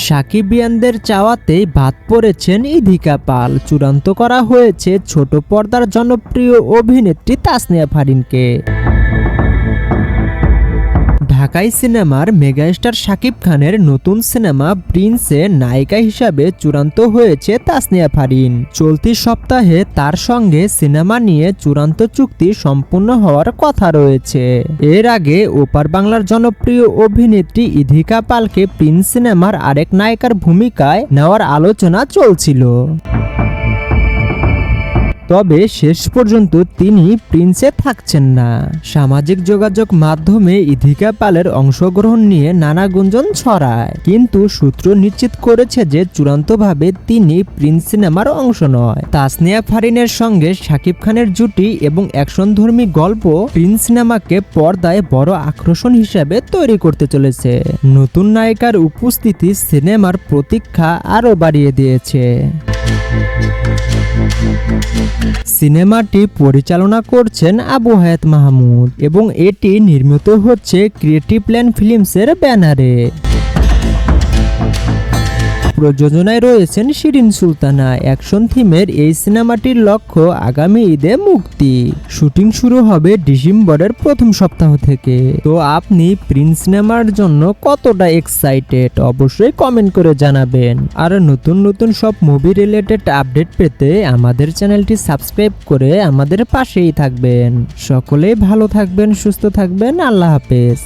সাকিবিয়ানদের চাওয়াতেই বাদ পড়েছেন ইধিকা পাল। চূড়ান্ত করা হয়েছে ছোট পর্দার জনপ্রিয় অভিনেত্রী তাসনিয়া ফারিনকে। ঢাকাই সিনেমার মেগাস্টার শাকিব খানের নতুন সিনেমা প্রিন্সে নায়িকা হিসাবে চূড়ান্ত হয়েছে তাসনিয়া ফারিন। চলতি সপ্তাহে তার সঙ্গে সিনেমা নিয়ে চূড়ান্ত চুক্তি সম্পূর্ণ হওয়ার কথা রয়েছে। এর আগে ওপার বাংলার জনপ্রিয় অভিনেত্রী ইধিকা পালকে প্রিন্স সিনেমার আরেক নায়িকার ভূমিকায় নেওয়ার আলোচনা চলছিল। তবে শেষ পর্যন্ত তিনি প্রিন্সে থাকছেন না। সামাজিক যোগাযোগ মাধ্যমে ইধিকা পালের অংশগ্রহণ নিয়ে নানা গুঞ্জন ছড়ায়, কিন্তু সূত্র নিশ্চিত করেছে যে চূড়ান্তভাবে তিনি প্রিন্স সিনেমার অংশ নয়। তাসনিয়া ফারিনের সঙ্গে শাকিব খানের জুটি এবং অ্যাকশনধর্মী গল্প প্রিন্স সিনেমাকে পর্দায় বড় আকর্ষণ হিসেবে তৈরি করতে চলেছে। নতুন নায়িকার উপস্থিতি সিনেমার প্রতীক্ষা আরও বাড়িয়ে দিয়েছে। সিনেমাটি পরিচালনা করছেন আবু হায়াত মাহমুদ এবং এটি নির্মিত হচ্ছে ক্রিয়েটিভ ল্যান্ড ফিল্মসের ব্যানারে। প্রযোজনায় রয়েছেন শিরিন সুলতানা। অ্যাকশন থিমের এই সিনেমাটির লক্ষ্য আগামী ঈদে মুক্তি। শুটিং শুরু হবে ডিসেম্বরের প্রথম সপ্তাহ থেকে। তো আপনি প্রিন্স সিনেমার জন্য কতটা এক্সাইটেড অবশ্যই কমেন্ট করে জানাবেন। আর নতুন নতুন সব মুভি রিলেটেড আপডেট পেতে আমাদের চ্যানেলটি সাবস্ক্রাইব করে আমাদের পাশেই থাকবেন। সকলেই ভালো থাকবেন, সুস্থ থাকবেন। আল্লাহ হাফেজ।